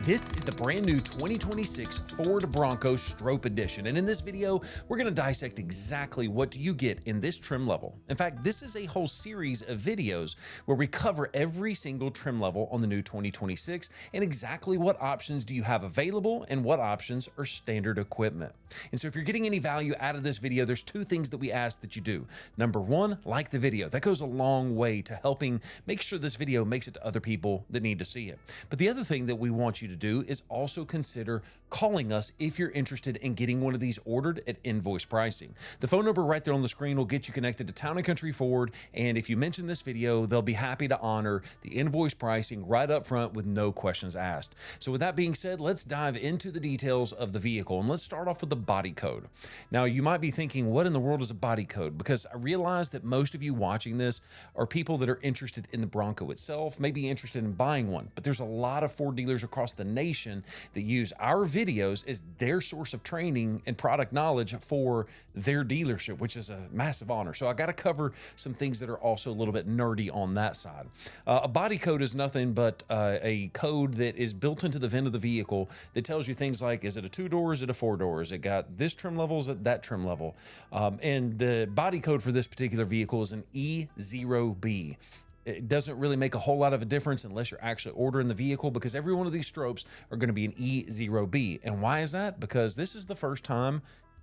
This is the brand new 2026 Ford Bronco Stroppe Edition, and in this video, we're going to dissect exactly what do you get in this trim level. In fact, this is a whole series of videos where we cover every single trim level on the new 2026 and exactly what options do you have available and what options are standard equipment. And so if you're getting any value out of this video, there's two things that we ask that you do. Number one, like the video. That goes a long way to helping make sure this video makes it to other people that need to see it. But the other thing that we want you to do is also consider calling us if you're interested in getting one of these ordered at invoice pricing. The phone number right there on the screen will get you connected to Town & Country Ford, and if you mention this video, they'll be happy to honor the invoice pricing right up front with no questions asked. So with that being said, let's dive into the details of the vehicle, and let's start off with the body code. Now, you might be thinking, what in the world is a body code? Because I realize that most of you watching this are people that are interested in the Bronco itself, maybe interested in buying one, but there's a lot of Ford dealers across the nation that use our videos as their source of training and product knowledge for their dealership, which is a massive honor. So I got to cover some things that are also a little bit nerdy on that side. A body code is nothing but a code that is built into the VIN of the vehicle that tells you things like, is it a 2-door, is it a 4-door, is it got this trim level, is it that trim level? And the body code for this particular vehicle is an E0B. It doesn't really make a whole lot of a difference unless you're actually ordering the vehicle, because every one of these Stroppes are going to be an E0B. And why is that? Because this is the first time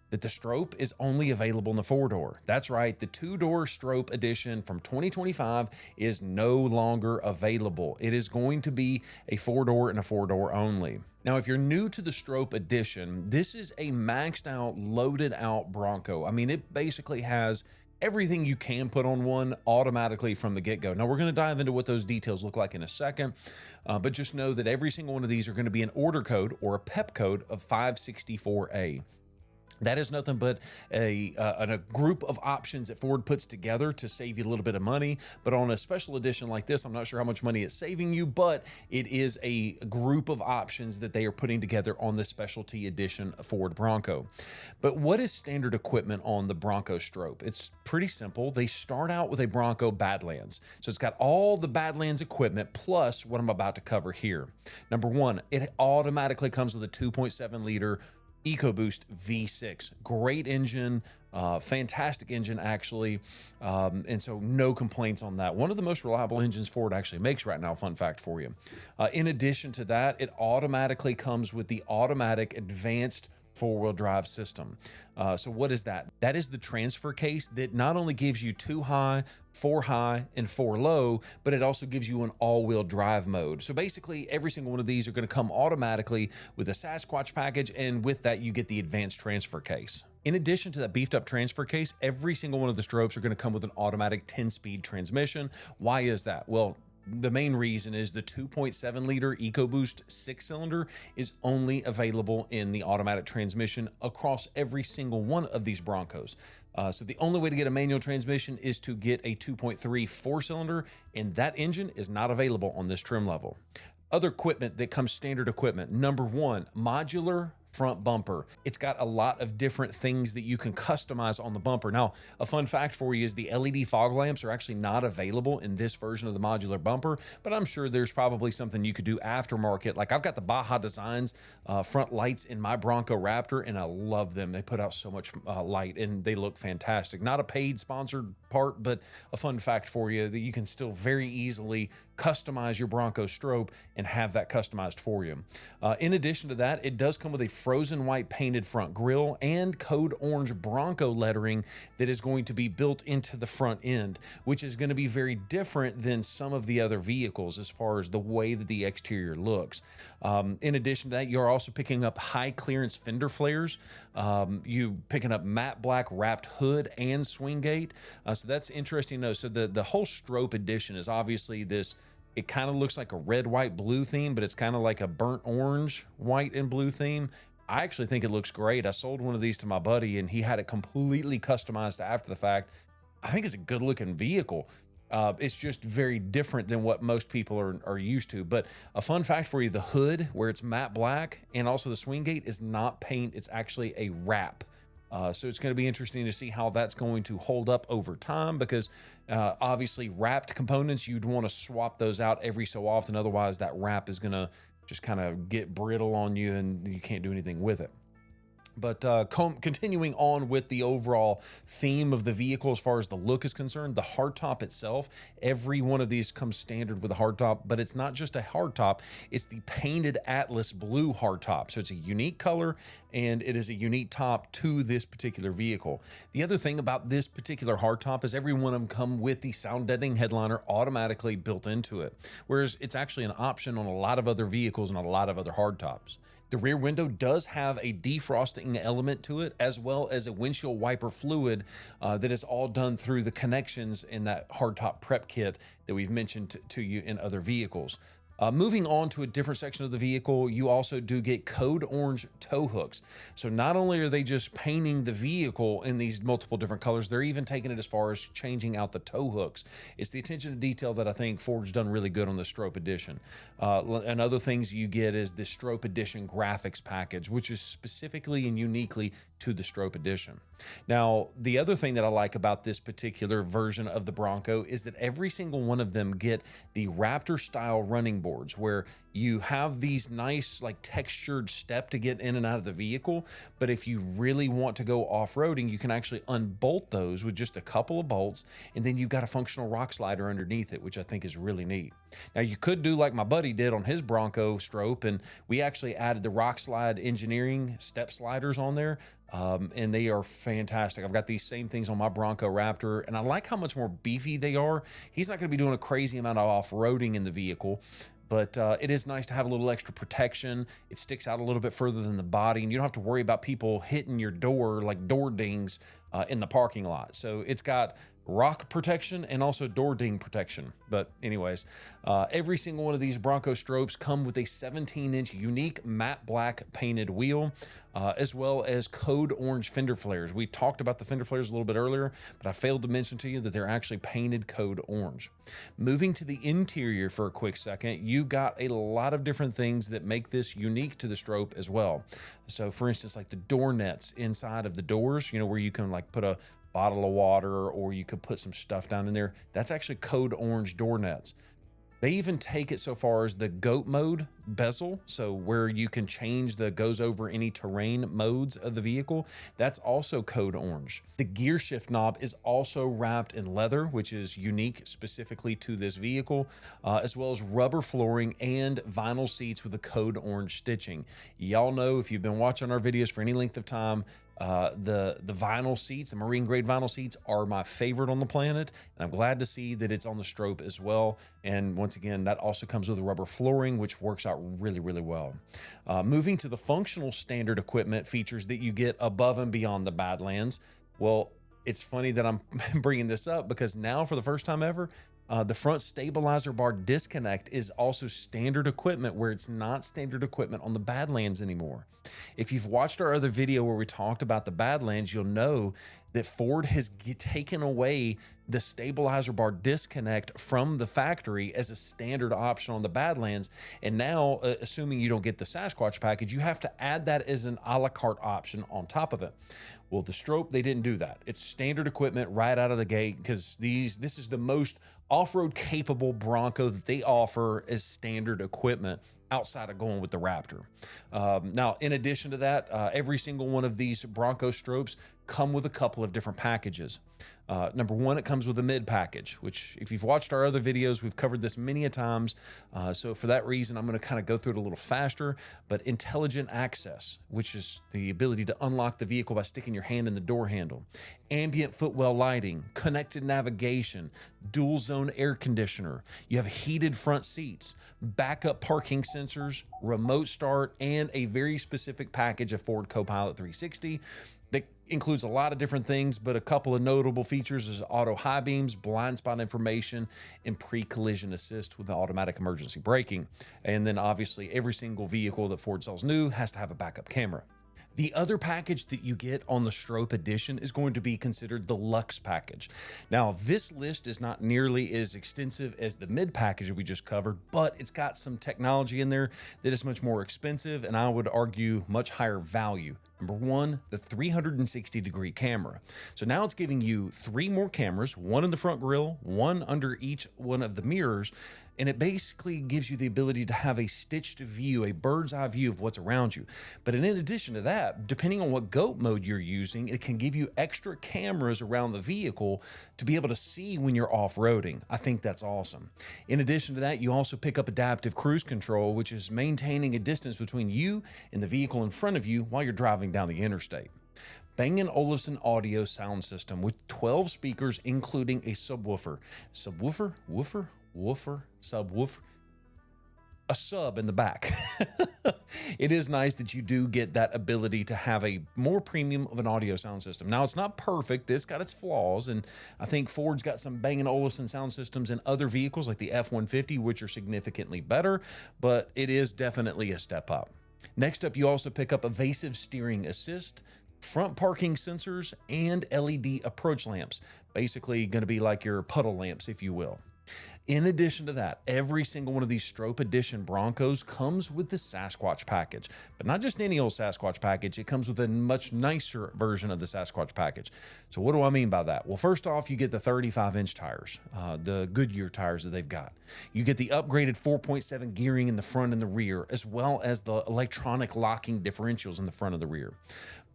that the Stroppe is only available in the 4-door. That's right, the 2-door Stroppe edition from 2025 is no longer available. It is going to be a 4-door and a 4-door only. Now, if you're new to the Stroppe edition, this is a maxed out, loaded out Bronco. I mean, it basically has everything you can put on one automatically from the get-go. Now, we're going to dive into what those details look like in a second, but just know that every single one of these are going to be an order code or a PEP code of 564A. That is nothing but a group of options that Ford puts together to save you a little bit of money. But on a special edition like this, I'm not sure how much money it's saving you, but it is a group of options that they are putting together on the specialty edition Ford Bronco. But what is standard equipment on the Bronco Stroppe? It's pretty simple. They start out with a Bronco Badlands. So it's got all the Badlands equipment plus what I'm about to cover here. Number one, it automatically comes with a 2.7 liter EcoBoost V6. Great engine, fantastic engine actually, and so no complaints on that. One of the most reliable engines Ford actually makes right now, fun fact for you. In addition to that, it automatically comes with the automatic advanced four-wheel drive system. So what is that? That is the transfer case that not only gives you 2 high, 4 high, and 4 low, but it also gives you an all-wheel drive mode. So basically, every single one of these are going to come automatically with a Sasquatch package, and with that, you get the advanced transfer case. In addition to that beefed up transfer case, every single one of the Stroppes are going to come with an automatic 10-speed transmission. Why is that? Well, the main reason is the 2.7 liter EcoBoost 6-cylinder is only available in the automatic transmission across every single one of these Broncos. So the only way to get a manual transmission is to get a 2.3 4-cylinder, and that engine is not available on this trim level. Other equipment that comes standard equipment. Number one, modular front bumper. It's got a lot of different things that you can customize on the bumper. Now, a fun fact for you is the LED fog lamps are actually not available in this version of the modular bumper, but I'm sure there's probably something you could do aftermarket. Like I've got the Baja Designs front lights in my Bronco Raptor, and I love them. They put out so much light, and they look fantastic. Not a paid sponsored part, but a fun fact for you that you can still very easily customize your Bronco Stroppe and have that customized for you. In addition to that, it does come with a frozen white painted front grille and code orange Bronco lettering that is going to be built into the front end, which is going to be very different than some of the other vehicles as far as the way that the exterior looks. In addition to that, you're also picking up high clearance fender flares. You picking up matte black wrapped hood and swing gate. So that's interesting to know. So the whole Stroppe edition is obviously this. It kind of looks like a red, white, blue theme, but it's kind of like a burnt orange, white, and blue theme. I actually think it looks great. I sold one of these to my buddy, and he had it completely customized after the fact. I think it's a good looking vehicle. It's just very different than what most people are used to. But a fun fact for you, the hood, where it's matte black, and also the swing gate is not paint. It's actually a wrap. So it's going to be interesting to see how that's going to hold up over time, because obviously wrapped components, you'd want to swap those out every so often. Otherwise, that wrap is going to just kind of get brittle on you and you can't do anything with it. But continuing on with the overall theme of the vehicle as far as the look is concerned, the hardtop itself, every one of these comes standard with a hardtop, but it's not just a hardtop, it's the painted Atlas blue hardtop. So it's a unique color and it is a unique top to this particular vehicle. The other thing about this particular hardtop is every one of them come with the sound deadening headliner automatically built into it, whereas it's actually an option on a lot of other vehicles and a lot of other hardtops. The rear window does have a defrosting element to it, as well as a windshield wiper fluid that is all done through the connections in that hardtop prep kit that we've mentioned to you in other vehicles. Moving on to a different section of the vehicle, you also do get code orange tow hooks. So not only are they just painting the vehicle in these multiple different colors, they're even taking it as far as changing out the tow hooks. It's the attention to detail that I think Ford's done really good on the Stroppe Edition. And other things you get is the Stroppe Edition graphics package, which is specifically and uniquely to the Stroppe Edition. Now, the other thing that I like about this particular version of the Bronco is that every single one of them get the Raptor style running boards, where you have these nice like textured step to get in and out of the vehicle. But if you really want to go off-roading, you can actually unbolt those with just a couple of bolts, and then you've got a functional rock slider underneath it, which I think is really neat. Now, you could do like my buddy did on his Bronco Stroppe, and we actually added the rock slide engineering step sliders on there. And they are fantastic. I've got these same things on my Bronco Raptor, and I like how much more beefy they are. He's not going to be doing a crazy amount of off-roading in the vehicle, but it is nice to have a little extra protection. It sticks out a little bit further than the body, and you don't have to worry about people hitting your door like door dings in the parking lot. So it's got rock protection and also door ding protection. But anyways, every single one of these Bronco Stroppes come with a 17-inch unique matte black painted wheel, as well as code orange fender flares. We talked about the fender flares a little bit earlier, but I failed to mention to you that they're actually painted code orange. Moving to the interior for a quick second, you've got a lot of different things that make this unique to the Stroppe as well. So for instance, like the door nets inside of the doors, where you can like put a bottle of water, or you could put some stuff down in there. That's actually code orange door nets. They even take it so far as the goat mode bezel, so where you can change the goes over any terrain modes of the vehicle. That's also code orange. The gear shift knob is also wrapped in leather, which is unique specifically to this vehicle, as well as rubber flooring and vinyl seats with the code orange stitching. Y'all know, if you've been watching our videos for any length of time, the vinyl seats, the marine grade vinyl seats, are my favorite on the planet, and I'm glad to see that it's on the Stroppe as well. And once again, that also comes with a rubber flooring, which works out really, really well. Moving to the functional standard equipment features that you get above and beyond the Badlands. Well, it's funny that I'm bringing this up because now, for the first time ever, the front stabilizer bar disconnect is also standard equipment, where it's not standard equipment on the Badlands anymore. If you've watched our other video where we talked about the Badlands, you'll know that Ford has taken away the stabilizer bar disconnect from the factory as a standard option on the Badlands. And now, assuming you don't get the Sasquatch package, you have to add that as an a la carte option on top of it. Well, the Stroppe, they didn't do that. It's standard equipment right out of the gate, because this is the most off-road capable Bronco that they offer as standard equipment, outside of going with the Raptor. Now, in addition to that, every single one of these Bronco Stroppes come with a couple of different packages. Number one, it comes with a mid package, which, if you've watched our other videos, we've covered this many a times. So for that reason, I'm going to kind of go through it a little faster. But intelligent access, which is the ability to unlock the vehicle by sticking your hand in the door handle, ambient footwell lighting, connected navigation, dual zone air conditioner. You have heated front seats, backup parking sensors, remote start, and a very specific package of Ford Copilot 360 that includes a lot of different things, but a couple of notable features is auto high beams, blind spot information, and pre-collision assist with the automatic emergency braking. And then obviously every single vehicle that Ford sells new has to have a backup camera. The other package that you get on the Stroppe Edition is going to be considered the Lux Package. Now, this list is not nearly as extensive as the mid package that we just covered, but it's got some technology in there that is much more expensive, and I would argue much higher value Number one, the 360-degree camera. So now it's giving you 3 more cameras, one in the front grille, one under each one of the mirrors, and it basically gives you the ability to have a stitched view, a bird's eye view of what's around you. But in addition to that, depending on what GOAT mode you're using, it can give you extra cameras around the vehicle to be able to see when you're off-roading. I think that's awesome. In addition to that, you also pick up adaptive cruise control, which is maintaining a distance between you and the vehicle in front of you while you're driving down the interstate. Bang & Olufsen audio sound system with 12 speakers, including a subwoofer. Subwoofer, a sub in the back. It is nice that you do get that ability to have a more premium of an audio sound system. Now, it's not perfect. It's got its flaws, and I think Ford's got some Bang & Olufsen sound systems in other vehicles like the F-150, which are significantly better, but it is definitely a step up. Next up, you also pick up evasive steering assist, front parking sensors, and LED approach lamps. Basically going to be like your puddle lamps, if you will. In addition to that, every single one of these Stroppe Edition Broncos comes with the Sasquatch Package, but not just any old Sasquatch Package. It comes with a much nicer version of the Sasquatch Package. So what do I mean by that? Well, first off, you get the 35-inch tires, the Goodyear tires that they've got. You get the upgraded 4.7 gearing in the front and the rear, as well as the electronic locking differentials in the front of the rear.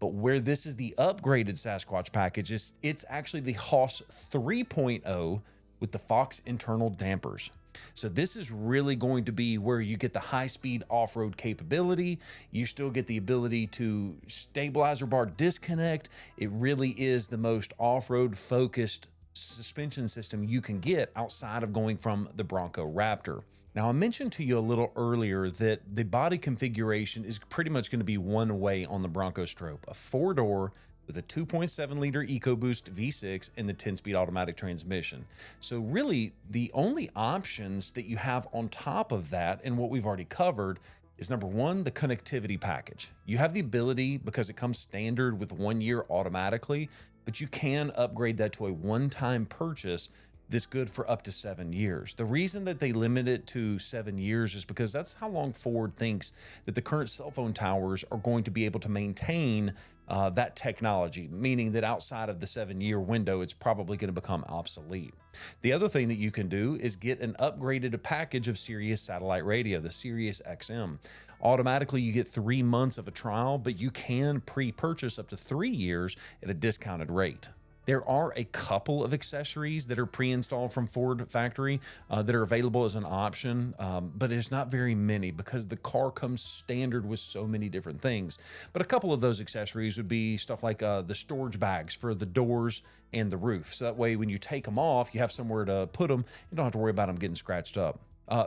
But where this is the upgraded Sasquatch Package, it's actually the Haas 3.0 with the Fox internal dampers. So this is really going to be where you get the high-speed off-road capability. You still get the ability to stabilizer bar disconnect. It really is the most off-road focused suspension system you can get outside of going from the Bronco Raptor. Now, I mentioned to you a little earlier that the body configuration is pretty much going to be one way on the Bronco Stroppe, a 4-door with a 2.7-liter EcoBoost V6 and the 10-speed automatic transmission. So really, the only options that you have on top of that, and what we've already covered, is number one, the connectivity package. You have the ability, because it comes standard with 1 year automatically, but you can upgrade that to a one-time purchase that's good for up to 7 years. The reason that they limit it to 7 years is because that's how long Ford thinks that the current cell phone towers are going to be able to maintain that technology, meaning that outside of the 7-year window, it's probably going to become obsolete. The other thing that you can do is get an upgraded package of Sirius satellite radio, the Sirius XM. Automatically, you get 3 months of a trial, but you can pre-purchase up to 3 years at a discounted rate. There are a couple of accessories that are pre-installed from Ford factory that are available as an option, but it's not very many because the car comes standard with so many different things. But a couple of those accessories would be stuff like the storage bags for the doors and the roof. So that way, when you take them off, you have somewhere to put them. You don't have to worry about them getting scratched up.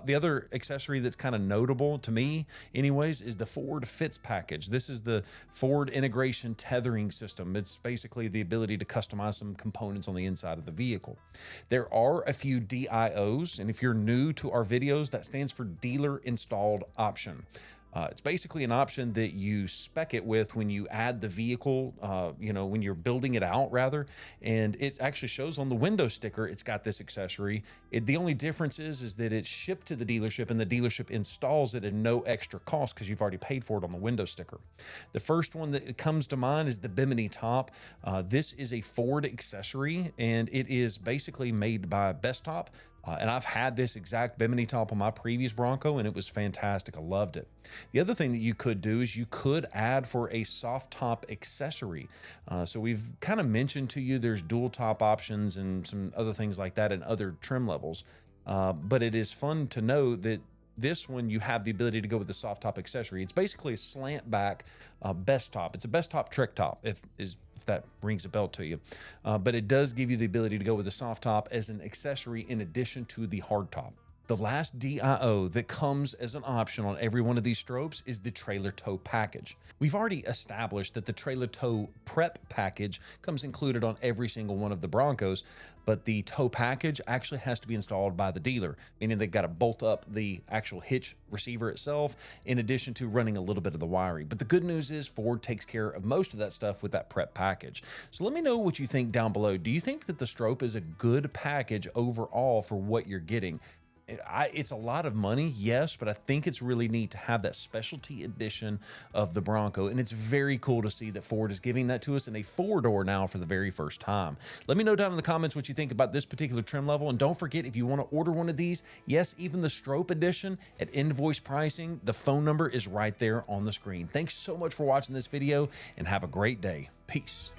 The other accessory that's kind of notable to me anyways is the Ford Fits package. This is the Ford integration tethering system. It's basically the ability to customize some components on the inside of the vehicle. There are a few DIOs, and if you're new to our videos, that stands for dealer installed option. It's basically an option that you spec it with when you add the vehicle, when you're building it out rather, and it actually shows on the window sticker, it's got this accessory. The only difference is that it's shipped to the dealership and the dealership installs it at no extra cost because you've already paid for it on the window sticker. The first one that comes to mind is the Bimini top. This is a Ford accessory and it is basically made by Best Top. And I've had this exact Bimini top on my previous Bronco, and it was fantastic. I loved it. The other thing that you could do is you could add for a soft top accessory. So we've kind of mentioned to you there's dual top options and some other things like that in other trim levels. But it is fun to know that this one, you have the ability to go with the soft top accessory. It's basically a slant back Best Top. It's a Best Top trick top, if that rings a bell to you. But it does give you the ability to go with the soft top as an accessory in addition to the hard top. The last DIO that comes as an option on every one of these Stroppes is the trailer tow package. We've already established that the trailer tow prep package comes included on every single one of the Broncos, but the tow package actually has to be installed by the dealer, meaning they've got to bolt up the actual hitch receiver itself in addition to running a little bit of the wiring. But the good news is Ford takes care of most of that stuff with that prep package. So let me know what you think down below. Do you think that the Stroppe is a good package overall for what you're getting? It's a lot of money, yes, but I think it's really neat to have that specialty edition of the Bronco, and it's very cool to see that Ford is giving that to us in a four-door now for the very first time. Let me know down in the comments what you think about this particular trim level, and don't forget, if you want to order one of these, yes, even the Stroppe edition at invoice pricing, the phone number is right there on the screen. Thanks so much for watching this video, and have a great day. Peace.